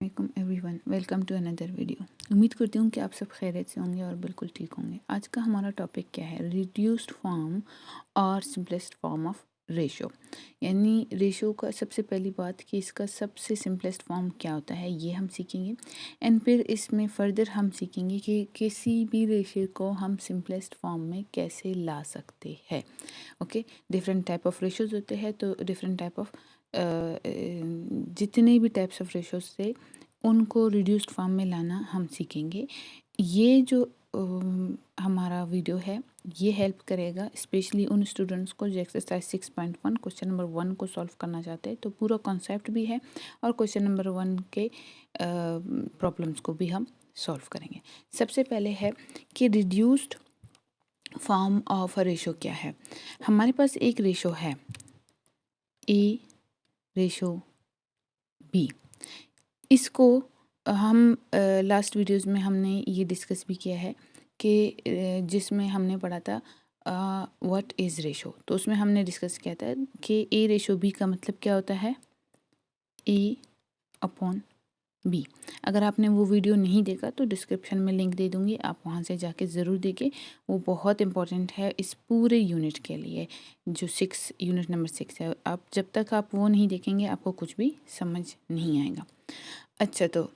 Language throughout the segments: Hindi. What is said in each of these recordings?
Welcome everyone, welcome to another video. उम्मीद करती हूँ कि आप सब खैरियत से होंगे और बिल्कुल ठीक होंगे। आज का हमारा टॉपिक क्या है? रिड्यूस्ड फॉर्म और सिंपलेस्ट फॉर्म ऑफ रेशो। यानी रेशो का सबसे पहली बात कि इसका सबसे सिंपलेस्ट फॉर्म क्या होता है, ये हम सीखेंगे। एंड फिर इसमें फर्दर हम सीखेंगे कि किसी भी रेशो को हम सिंपलेस्ट फॉर्म में कैसे ला सकते हैं। Okay, different type of ratios होते हैं, तो डिफरेंट टाइप ऑफ जितने भी टाइप्स ऑफ रेशोज थे उनको रिड्यूस्ड फॉर्म में लाना हम सीखेंगे। ये जो हमारा वीडियो है ये हेल्प करेगा स्पेशली उन स्टूडेंट्स को जो एक्सरसाइज 6.1 क्वेश्चन नंबर 1 को सॉल्व करना चाहते हैं। तो पूरा कॉन्सेप्ट भी है और क्वेश्चन नंबर 1 के प्रॉब्लम्स को भी हम सॉल्व करेंगे। सबसे पहले है कि reduced form of a ratio क्या है। हमारे पास एक रेशो है ए रेशो बी। इसको हम लास्ट वीडियोस में हमने ये डिस्कस भी किया है कि जिसमें हमने पढ़ा था व्हाट इज़ रेशो। तो उसमें हमने डिस्कस किया था कि ए रेशो बी का मतलब क्या होता है, ए अपॉन बी। अगर आपने वो वीडियो नहीं देखा तो डिस्क्रिप्शन में लिंक दे दूँगी, आप वहाँ से जाके ज़रूर देखें। वो बहुत इंपॉर्टेंट है इस पूरे यूनिट के लिए, जो यूनिट नंबर 6 है। आप जब तक आप वो नहीं देखेंगे आपको कुछ भी समझ नहीं आएगा। अच्छा, तो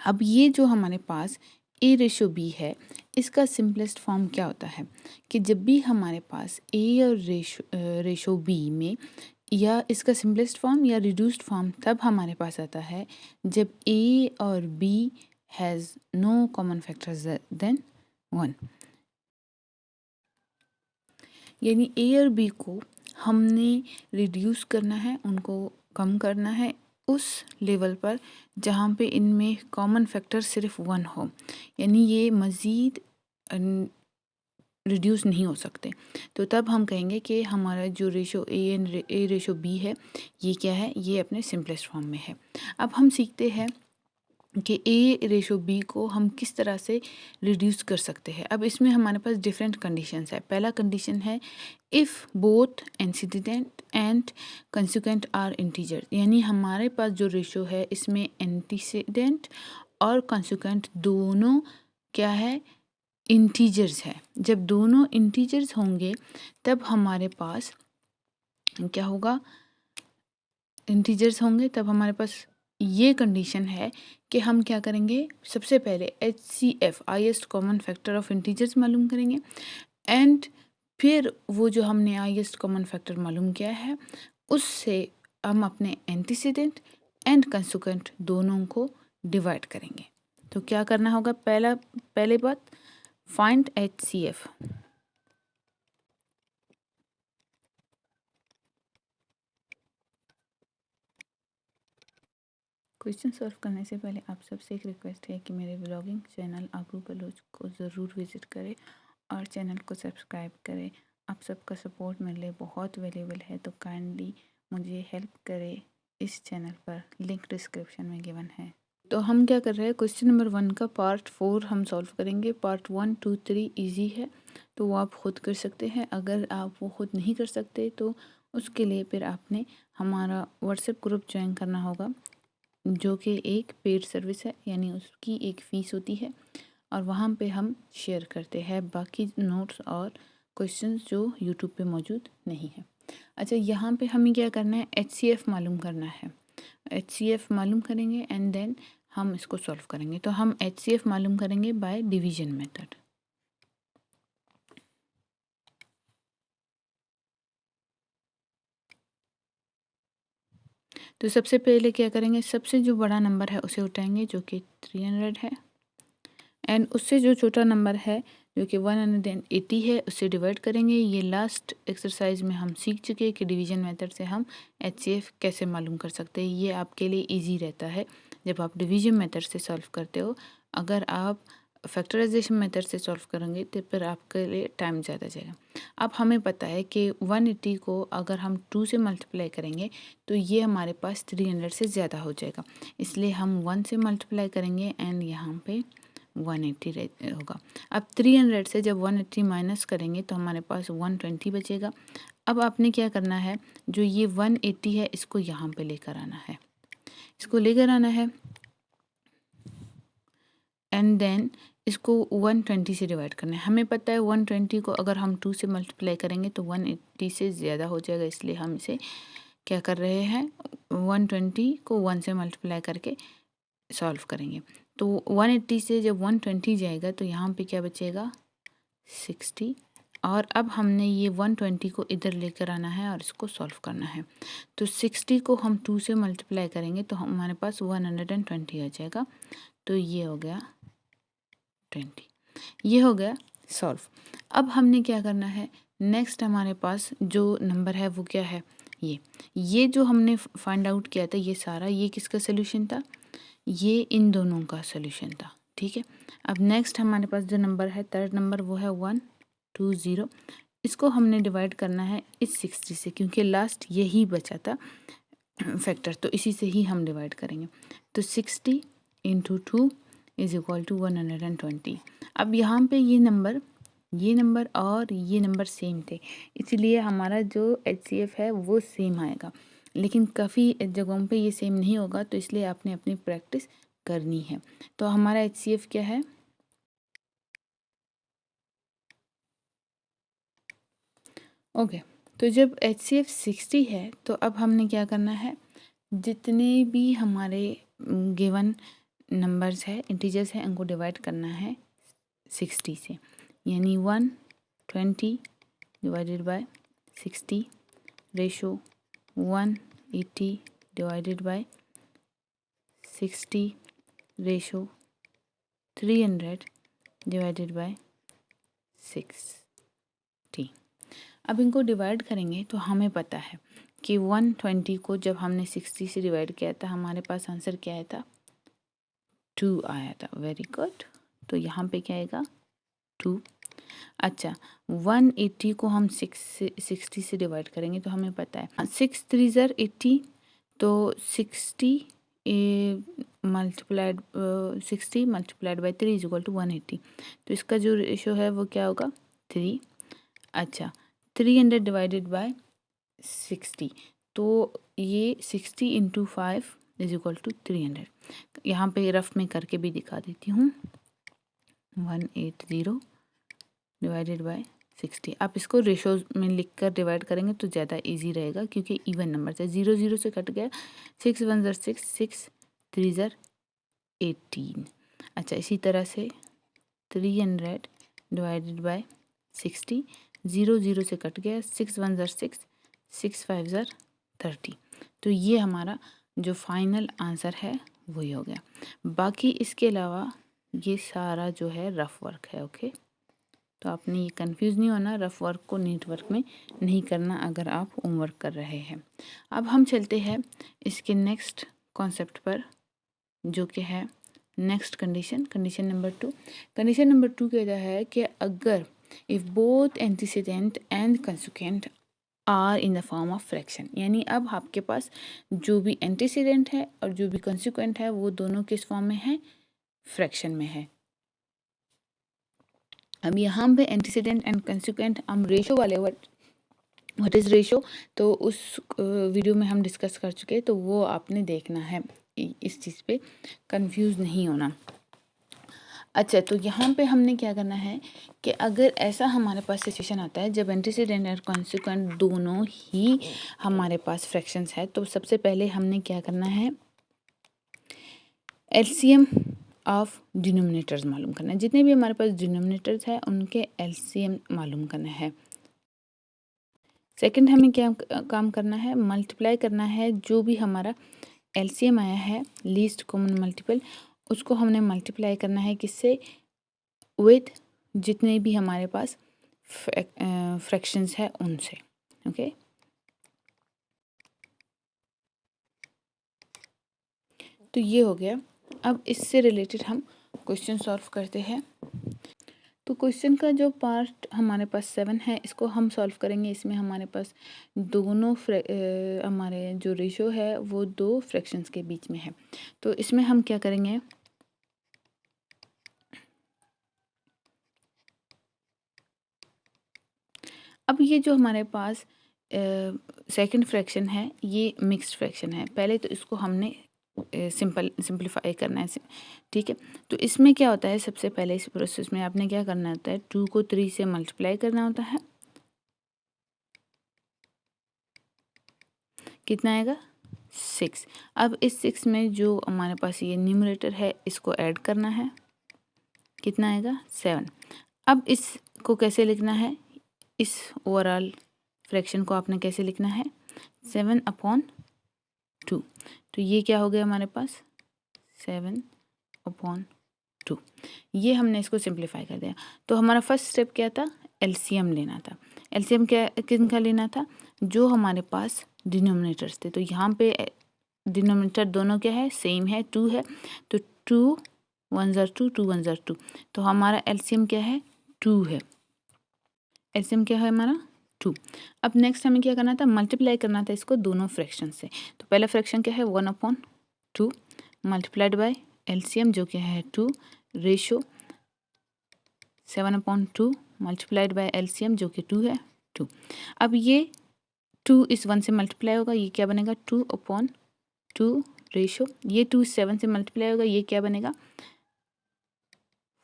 अब ये जो हमारे पास ए रेशो बी है, इसका सिंपलेस्ट फॉर्म क्या होता है कि जब भी हमारे पास ए और रेशो बी में, या इसका सिंपलेस्ट फॉर्म या रिड्यूस्ड फॉर्म तब हमारे पास आता है जब ए और B has no common factors then 1। यानी ए और बी को हमने रिड्यूस करना है, उनको कम करना है उस लेवल पर जहाँ पे इनमें कॉमन फैक्टर सिर्फ 1 हो। यानी ये मज़ीद रिड्यूस नहीं हो सकते। तो तब हम कहेंगे कि हमारा जो रेशो ए रेशो बी है ये क्या है, ये अपने सिंपलेस्ट फॉर्म में है। अब हम सीखते हैं कि ए रेशो बी को हम किस तरह से रिड्यूस कर सकते हैं। अब इसमें हमारे पास डिफरेंट कंडीशंस है। पहला कंडीशन है if both antecedent and consequent are integer. यानी हमारे पास जो रेशो है इसमें एंटीसीडेंट और कंसिक्वेंट दोनों क्या है, इंटीजर्स है। जब दोनों इंटीजर्स होंगे तब हमारे पास क्या होगा, इंटीजर्स होंगे तब हमारे पास ये कंडीशन है कि हम क्या करेंगे, सबसे पहले HCF highest common factor of integers मालूम करेंगे। एंड फिर वो जो हमने हाईएस्ट कॉमन फैक्टर मालूम किया है उससे हम अपने एंटीसीडेंट एंड कंसिक्वेंट दोनों को डिवाइड करेंगे। तो क्या करना होगा, पहले बात फाइंड HCF। क्वेश्चन सॉल्व करने से पहले आप सबसे एक रिक्वेस्ट है कि मेरे ब्लॉगिंग चैनल आबरू बलोच को ज़रूर विज़िट करें और चैनल को सब्सक्राइब करें। आप सबका सपोर्ट मेरे लिए बहुत वैल्यूबल है, तो काइंडली मुझे हेल्प करें। इस चैनल पर लिंक डिस्क्रिप्शन में गिवन है। तो हम क्या कर रहे हैं, क्वेश्चन नंबर 1 का पार्ट 4 हम सॉल्व करेंगे। पार्ट 1, 2, 3 ईजी है तो वो आप खुद कर सकते हैं। अगर आप वो खुद नहीं कर सकते तो उसके लिए फिर आपने हमारा व्हाट्सएप ग्रुप ज्वाइन करना होगा, जो कि एक पेड सर्विस है, यानी उसकी एक फ़ीस होती है और वहाँ पे हम शेयर करते हैं बाकी नोट्स और क्वेश्चंस जो यूट्यूब पे मौजूद नहीं है। अच्छा, यहाँ पे हमें क्या करना है, HCF मालूम करना है। HCF मालूम करेंगे एंड देन हम इसको सॉल्व करेंगे। तो हम HCF मालूम करेंगे बाय डिवीजन मेथड। तो सबसे पहले क्या करेंगे, सबसे जो बड़ा नंबर है उसे उठाएंगे जो कि 300 है, एंड उससे जो छोटा नंबर है जो कि 180 है उससे डिवाइड करेंगे। ये लास्ट एक्सरसाइज में हम सीख चुके हैं कि डिवीजन मेथड से हम HCF कैसे मालूम कर सकते हैं। ये आपके लिए इजी रहता है जब आप डिवीजन मेथड से सॉल्व करते हो। अगर आप फैक्टराइजेशन मेथड से सॉल्व करेंगे तो फिर आपके लिए टाइम ज़्यादा जाएगा। अब हमें पता है कि 180 को अगर हम 2 से मल्टीप्लाई करेंगे तो ये हमारे पास 300 से ज़्यादा हो जाएगा, इसलिए हम 1 से मल्टीप्लाई करेंगे एंड यहाँ पे 180 होगा। अब 300 से जब 180 माइनस करेंगे तो हमारे पास 120 बचेगा। अब आपने क्या करना है, जो ये 180 है इसको यहाँ पे लेकर आना है, इसको लेकर आना है एंड देन इसको 120 से डिवाइड करना है। हमें पता है 120 को अगर हम 2 से मल्टीप्लाई करेंगे तो 180 से ज़्यादा हो जाएगा, इसलिए हम इसे क्या कर रहे हैं, 120 को 1 से मल्टीप्लाई करके सॉल्व करेंगे। तो 180 से जब 120 जाएगा तो यहाँ पे क्या बचेगा, 60। और अब हमने ये 120 को इधर लेकर आना है और इसको सॉल्व करना है। तो 60 को हम 2 से मल्टीप्लाई करेंगे तो हमारे पास 120 आ जाएगा। तो ये हो गया 20, ये हो गया सॉल्व। अब हमने क्या करना है, नेक्स्ट हमारे पास जो नंबर है वो क्या है, ये जो हमने फाइंड आउट किया था ये सारा, ये किसका सोल्यूशन था, ये इन दोनों का सोल्यूशन था। ठीक है, अब नेक्स्ट हमारे पास जो नंबर है, थर्ड नंबर, वो है 120। इसको हमने डिवाइड करना है इस 60 से, क्योंकि लास्ट यही बचा था फैक्टर, तो इसी से ही हम डिवाइड करेंगे। तो 60 इंटू 2 इज इक्वल टू 120। अब यहाँ पे ये नंबर और ये नंबर सेम थे, इसलिए हमारा जो HCF है वो सेम आएगा। लेकिन काफ़ी जगहों पे ये सेम नहीं होगा, तो इसलिए आपने अपनी प्रैक्टिस करनी है। तो हमारा HCF क्या है, ओके। तो जब HCF 60 है तो अब हमने क्या करना है, जितने भी हमारे गिवन नंबर्स है, इंटीजर्स हैं, उनको डिवाइड करना है 60 से। यानी 120 divided by 60 ratio 180 divided by 60 ratio 300 divided by 60। अब इनको डिवाइड करेंगे तो हमें पता है कि 120 को जब हमने 60 से डिवाइड किया था हमारे पास आंसर क्या आया था, 2 आया था। Very good. तो यहाँ पे क्या आएगा, 2। अच्छा, 180 को हम 60 से डिवाइड करेंगे तो हमें पता है 6 3 ज़र 80, तो 60 multiplied 60 multiplied by 3 is equal to 180। तो इसका जो रेशो है वो क्या होगा, 3। अच्छा, 300 डिवाइडेड बाय 60, तो ये 60 इंटू 5 इज इक्वल टू 300। यहाँ पे रफ में करके भी दिखा देती हूँ, 180 डिवाइडेड बाय 60। आप इसको रेशोज में लिख कर डिवाइड करेंगे तो ज़्यादा इजी रहेगा, क्योंकि इवन नंबर से 0 0 से कट गया, 6 1 ज़र 6, 6 3 ज़र 18। अच्छा, इसी तरह से 300 डिवाइडेड बाय 60, 0 0 से कट गया, 6 1 ज़र 6, 6 5 ज़र 30। तो ये हमारा जो फाइनल आंसर है वही हो गया। बाकी इसके अलावा ये सारा जो है रफ वर्क है, ओके। तो आपने ये कंफ्यूज नहीं होना, रफ वर्क को नीट वर्क में नहीं करना अगर आप होमवर्क कर रहे हैं। अब हम चलते हैं इसके नेक्स्ट कॉन्सेप्ट पर, जो कि है next condition, condition number 2। Condition number 2 कहता है कि अगर if both antecedent and consequent are in the form of fraction, यानी अब आपके पास जो भी एंटीसीडेंट है और जो भी कंसिक्वेंट है वो दोनों किस फॉर्म में है, फ्रैक्शन में है। अब यहाँ पे एंटीसीडेंट एंड कंसिक्वेंट हम रेशो वाले व्हाट इज़ रेशो, तो उस वीडियो में हम डिस्कस कर चुके हैं, तो वो आपने देखना है, इस चीज़ पे कंफ्यूज नहीं होना। अच्छा, तो यहाँ पे हमने क्या करना है कि अगर ऐसा हमारे पास सिचुएशन आता है जब एंटीसीडेंट और कॉन्सिक्वेंट दोनों ही हमारे पास फ्रैक्शंस है, तो सबसे पहले हमने क्या करना है, एलसीएम ऑफ डिनोमिनेटर्स मालूम करना है। जितने भी हमारे पास डिनोमिनेटर्स है उनके एलसीएम मालूम करना है। सेकंड हमें क्या काम करना है, मल्टीप्लाई करना है, जो भी हमारा एलसीएम आया है लीस्ट कॉमन मल्टीपल, उसको हमने मल्टीप्लाई करना है किससे, विद जितने भी हमारे पास फ्रैक्शंस है उनसे, ओके। तो ये हो गया। अब इससे रिलेटेड हम क्वेश्चन सॉल्व करते हैं। तो क्वेश्चन का जो पार्ट हमारे पास 7 है इसको हम सॉल्व करेंगे। इसमें हमारे पास दोनों हमारे जो रेशो है वो 2 फ्रैक्शंस के बीच में है। तो इसमें हम क्या करेंगे, अब ये जो हमारे पास सेकंड फ्रैक्शन है ये मिक्स्ड फ्रैक्शन है। पहले तो इसको हमने सिंप्लीफाई करना है, ठीक है। तो इसमें क्या होता है, सबसे पहले इस प्रोसेस में आपने क्या करना होता है, 2 को 3 से मल्टीप्लाई करना होता है। कितना आएगा 6। अब इस 6 में जो हमारे पास ये न्यूमरेटर है इसको ऐड करना है, कितना आएगा 7। अब इसको कैसे लिखना है, इस ओवरऑल फ्रैक्शन को आपने कैसे लिखना है, 7/2। तो ये क्या हो गया हमारे पास 7/2। ये हमने इसको सिंप्लीफाई कर दिया। तो हमारा फर्स्ट स्टेप क्या था, एलसीएम लेना था। एलसीएम क्या किनका लेना था, जो हमारे पास डिनोमिनेटर्स थे। तो यहाँ पे डिनोमिनेटर दोनों क्या है, सेम है, 2 है। तो 2 1 ज़र 2, 2 1 ज़र 2। तो हमारा एलसीएम क्या है, 2 है। एलसीएम क्या है हमारा 2। अब नेक्स्ट हमें क्या करना था, मल्टीप्लाई करना था इसको दोनों फ्रैक्शन से। तो पहला फ्रैक्शन क्या है 1/2 मल्टीप्लाइड बाय एलसीएम जो क्या है 2 रेशो 7/2 मल्टीप्लाइड बाय एलसीएम जो कि 2 है 2। अब ये 2 इस 1 से मल्टीप्लाई होगा, ये क्या बनेगा 2/2 रेशो, ये 2 इस 7 से मल्टीप्लाई होगा, ये क्या बनेगा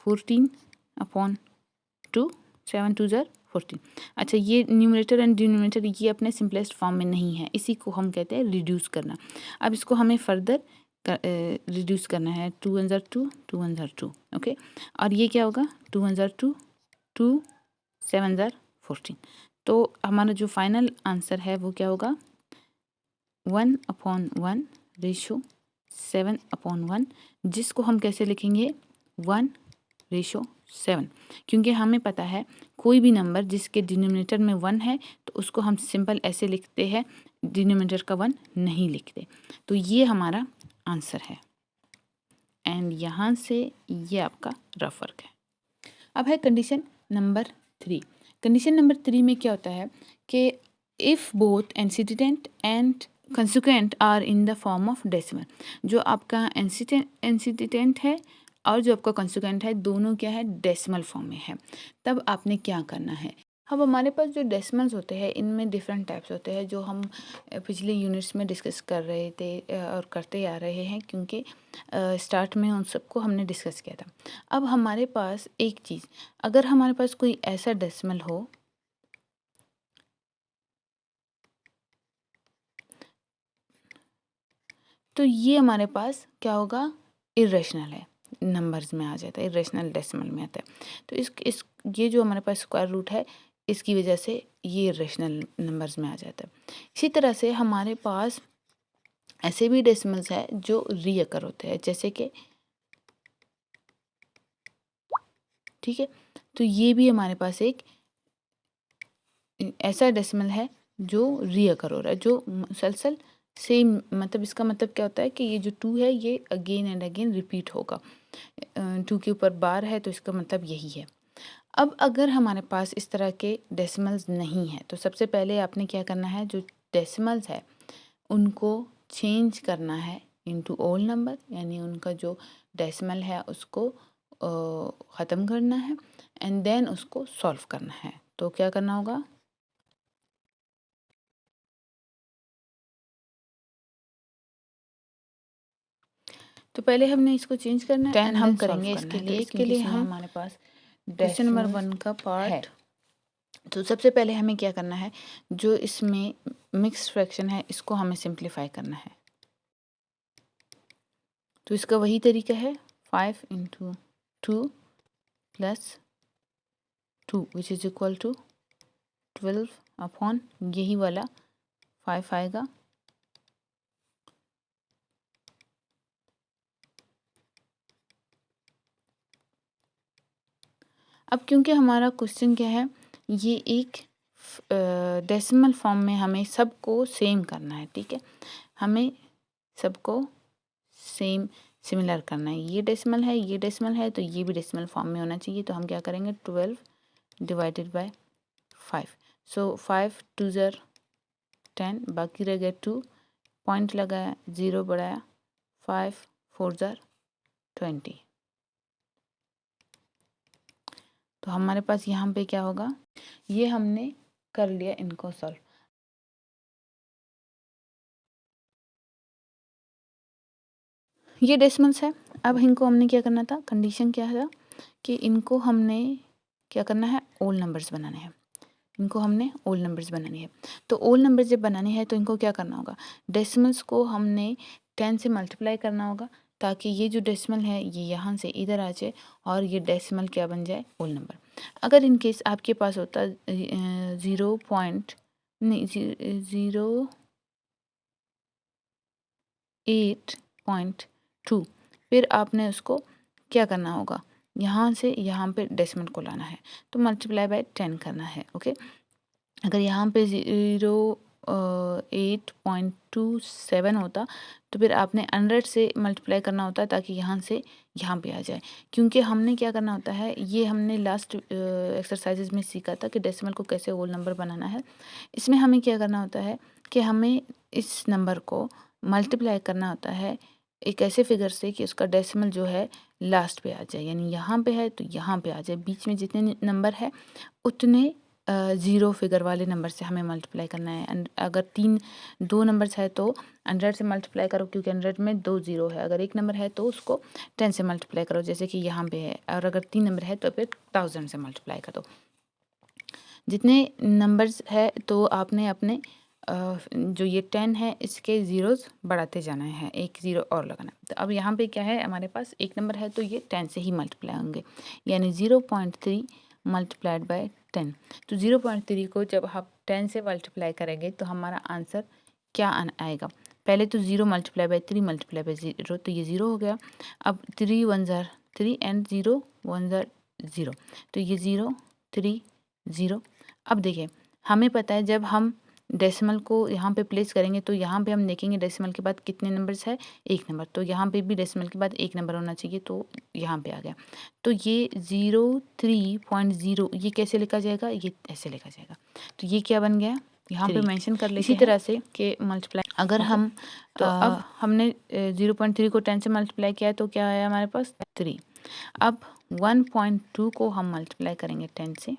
14/2, 7 2 ज़र 14। अच्छा, ये न्यूमरेटर एंड डिनोमिनेटर ये अपने सिंपलेस्ट फॉर्म में नहीं है, इसी को हम कहते हैं रिड्यूस करना। अब इसको हमें फर्दर रिड्यूस करना है, 2 1 ज़र 2, 2 1 ज़र 2, ओके। और ये क्या होगा 2 1 ज़र 2, 2 7 ज़र 14। तो हमारा जो फाइनल आंसर है वो क्या होगा 1/1 रेशो 7/1, जिसको हम कैसे लिखेंगे 1/7, क्योंकि हमें पता है कोई भी नंबर जिसके डिनोमिनेटर में 1 है तो उसको हम सिंपल ऐसे लिखते हैं, डिनोमिनेटर का 1 नहीं लिखते। तो ये हमारा आंसर है। एंड यहाँ से ये आपका रफ वर्क है। अब है कंडीशन नंबर 3। कंडीशन नंबर 3 में क्या होता है कि if both antecedent and consequent are in the form of decimal, जो आपका एंसीडेंट है और जो आपका कंसिक्वेंट है दोनों क्या है डेसिमल फॉर्म में है, तब आपने क्या करना है। अब हमारे पास जो डेसिमल्स होते हैं इनमें डिफरेंट टाइप्स होते हैं, जो हम पिछले यूनिट्स में डिस्कस कर रहे थे और करते आ रहे हैं, क्योंकि स्टार्ट में उन सबको हमने डिस्कस किया था। अब हमारे पास एक चीज़, अगर हमारे पास कोई ऐसा डेसिमल हो तो ये हमारे पास क्या होगा, इरेशनल है, नंबर्स में आ जाता है, इरेशनल डेसिमल में आता है। तो इस ये जो हमारे पास स्क्वायर रूट है इसकी वजह से ये इरेशनल नंबर्स में आ जाता है। इसी तरह से हमारे पास ऐसे भी डेसिमल्स है जो रीअकर होते हैं, जैसे कि ठीक है। तो ये भी हमारे पास एक ऐसा डेसिमल है जो रीअकर हो रहा है, जो मुसलसल सेम, मतलब इसका मतलब क्या होता है कि ये जो 2 है ये अगेन एंड अगेन रिपीट होगा। 2 के ऊपर बार है तो इसका मतलब यही है। अब अगर हमारे पास इस तरह के डेसिमल्स नहीं है तो सबसे पहले आपने क्या करना है, जो डेसिमल्स है उनको चेंज करना है इनटू ओल नंबर, यानी उनका जो डेसिमल है उसको ख़त्म करना है एंड देन उसको सॉल्व करना है। तो क्या करना होगा, तो पहले हमने इसको चेंज करना है, 10 हम करेंगे इसके लिए। इसके लिए हम हमारे पास क्वेश्चन नंबर 1 का पार्ट। तो सबसे पहले हमें क्या करना है, जो इसमें मिक्स फ्रैक्शन है इसको हमें सिंप्लीफाई करना है। तो इसका वही तरीका है 5 × 2 + 2 विच इज़ इक्वल टू 12 यही वाला 5 आएगा। अब क्योंकि हमारा क्वेश्चन क्या है, ये एक डेसिमल फॉर्म में हमें सबको सेम करना है, ठीक है। हमें सबको सेम सिमिलर करना है, ये डेसिमल है ये डेसिमल है तो ये भी डेसिमल फॉर्म में होना चाहिए। तो हम क्या करेंगे 12 डिवाइडेड बाय 5। सो 5 2 ज़र 10, बाकी रह गया 2, पॉइंट लगाया 0 बढ़ाया 5 4 ज़र 20। तो हमारे पास यहाँ पे क्या होगा, ये हमने कर लिया इनको सॉल्व। ये डेसिमल्स है। अब इनको हमने क्या करना था, कंडीशन क्या था कि इनको हमने क्या करना है, ओल नंबर्स बनाने हैं। इनको हमने ओल नंबर्स बनानी है। तो ओल नंबर्स जब बनाने हैं तो इनको क्या करना होगा, डेसिमल्स को हमने 10 से मल्टीप्लाई करना होगा ताकि ये जो डेसिमल है ये यहाँ से इधर आ जाए और ये डेसिमल क्या बन जाए, ओल नंबर। अगर इन केस आपके पास होता 0.8.2, फिर आपने उसको क्या करना होगा, यहाँ से यहाँ पे डेसिमल को लाना है तो मल्टीप्लाई बाय 10 करना है। ओके, अगर यहाँ पे 8.27 होता तो फिर आपने 100 से मल्टीप्लाई करना होता ताकि यहाँ से यहाँ पे आ जाए। क्योंकि हमने क्या करना होता है, ये हमने लास्ट एक्सरसाइजेज में सीखा था कि डेसिमल को कैसे होल नंबर बनाना है। इसमें हमें क्या करना होता है कि हमें इस नंबर को मल्टीप्लाई करना होता है एक ऐसे फिगर से कि उसका डेसिमल जो है लास्ट पे आ जाए, यानी यहाँ पे है तो यहाँ पे आ जाए। बीच में जितने नंबर है उतने ज़ीरो फिगर वाले नंबर से हमें मल्टीप्लाई करना है। एंड अगर दो नंबर्स है तो 100 से मल्टीप्लाई करो क्योंकि 100 में 2 ज़ीरो है। अगर एक नंबर है तो उसको 10 से मल्टीप्लाई करो जैसे कि यहाँ पे है, और अगर 3 नंबर है तो फिर 1000 से मल्टीप्लाई कर दो। जितने नंबर्स है तो आपने अपने जो ये 10 है इसके ज़ीरोज़ बढ़ाते जाना है, एक ज़ीरो और लगाना है। तो अब यहाँ पे क्या है, हमारे पास एक नंबर है तो ये 10 से ही मल्टीप्लाई होंगे, यानी 0.3 मल्टीप्लाइड बाय 10। तो 0.3 को जब आप 10 से मल्टीप्लाई करेंगे तो हमारा आंसर क्या आएगा, पहले तो 0 मल्टीप्लाई बाय 3 मल्टीप्लाई बाय 0, तो ये 0 हो गया। अब 3 1 ज़ार 3 एंड 0 1 ज़ार 0, तो ये 0 3 0। अब देखिए हमें पता है जब हम डेसिमल को यहाँ पे प्लेस करेंगे तो यहाँ पे हम देखेंगे डेसिमल के बाद कितने नंबर्स है, एक नंबर, तो यहाँ पे भी डेसिमल के बाद एक नंबर होना चाहिए, तो यहाँ पे आ गया। तो ये 03.0 ये कैसे लिखा जाएगा, ये ऐसे लिखा जाएगा। तो ये क्या बन गया, यहाँ पे मेंशन कर लेते हैं। इसी तरह से कि मल्टीप्लाई अगर हम तो अब हमने 0.3 को 10 से मल्टीप्लाई किया है तो क्या आया हमारे पास 3। अब 1.2 को हम मल्टीप्लाई करेंगे 10 से।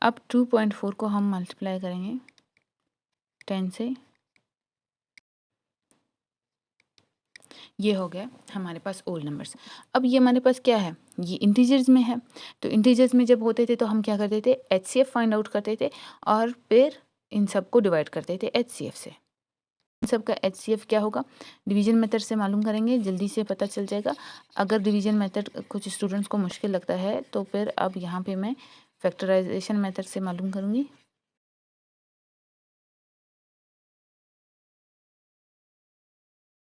अब 2.4 को हम मल्टीप्लाई करेंगे 10 से। ये हो गया हमारे पास ओल नंबर्स। अब ये हमारे पास क्या है, ये इंटीजर्स में है। तो इंटीजर्स में जब होते थे तो हम क्या करते थे, एचसीएफ फाइंड आउट करते थे और फिर इन सबको डिवाइड करते थे एचसीएफ से। इन सब का एचसीएफ क्या होगा, डिवीजन मेथड से मालूम करेंगे, जल्दी से पता चल जाएगा। अगर डिवीजन मेथड कुछ स्टूडेंट्स को मुश्किल लगता है तो फिर अब यहाँ पे मैं फैक्टराइजेशन मेथड से मालूम करूँगी।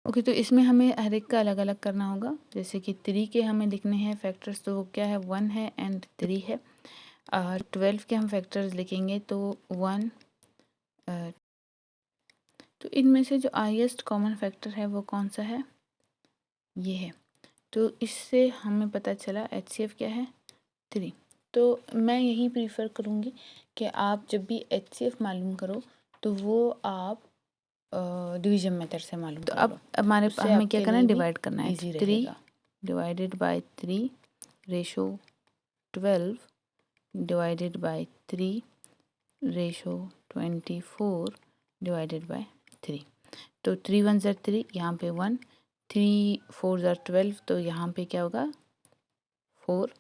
ओके, तो इसमें हमें हर एक का अलग अलग करना होगा। जैसे कि 3 के हमें लिखने हैं फैक्टर्स, तो वो क्या है, 1 है एंड 3 है। और 12 के हम फैक्टर्स लिखेंगे तो 1। तो इनमें से जो हाईएस्ट कॉमन फैक्टर है वो कौन सा है, ये है। तो इससे हमें पता चला एचसीएफ क्या है, 3। तो मैं यही प्रीफर करूँगी कि आप जब भी एचसीएफ मालूम करो तो वो आप डिवीजन मेथड से मालूम। तो अब हमारे हमें क्या करना है, डिवाइड करना है। 3 divided by 3 ratio 12 divided by 3 ratio 24 divided by 3। तो 3 1 ज़ार 3, यहाँ पे 1, 3 4 ज़ार 12, तो यहाँ पे क्या होगा 4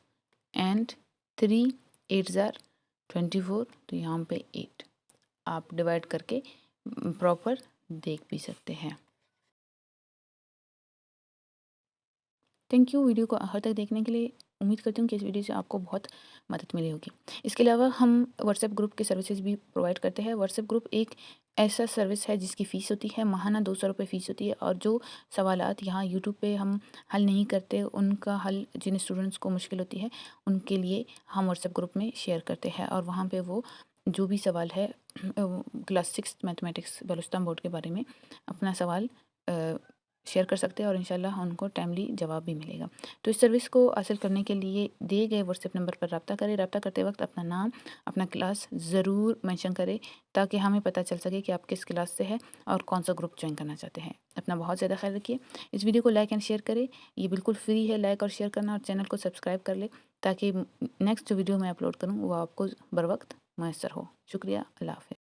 एंड 3 8 ज़ार 24, तो यहाँ पे 8। आप डिवाइड करके प्रॉपर देख भी सकते हैं। थैंक यू वीडियो को आखिर तक देखने के लिए। उम्मीद करती हूँ कि इस वीडियो से आपको बहुत मदद मिली होगी। इसके अलावा हम व्हाट्सएप ग्रुप के सर्विसेज भी प्रोवाइड करते हैं। व्हाट्सएप ग्रुप एक ऐसा सर्विस है जिसकी फ़ीस होती है माहाना 200 रुपये फ़ीस होती है, और जो सवालात यहाँ यूट्यूब पे हम हल नहीं करते उनका हल जिन स्टूडेंट्स को मुश्किल होती है उनके लिए हम व्हाट्सएप ग्रुप में शेयर करते हैं, और वहाँ पर वो जो भी सवाल है क्लास 6 मैथमेटिक्स बलुस्तान बोर्ड के बारे में अपना सवाल शेयर कर सकते हैं और इंशाल्लाह उनको टाइमली जवाब भी मिलेगा। तो इस सर्विस को हासिल करने के लिए दिए गए व्हाट्सएप नंबर पर रब्ता करें। रब्ता करते वक्त अपना नाम, अपना क्लास ज़रूर मेंशन करें ताकि हमें पता चल सके कि आप किस क्लास से हैं और कौन सा ग्रुप ज्वाइन करना चाहते हैं। अपना बहुत ज़्यादा ख्याल रखिए। इस वीडियो को लाइक एंड शेयर करें, ये बिल्कुल फ्री है लाइक और शेयर करना, और चैनल को सब्सक्राइब कर ले ताकि नेक्स्ट जो वीडियो मैं अपलोड करूँ वो आपको बर वक्त मैसर हो। शुक्रिया, अल्लाह हाफ़िज़।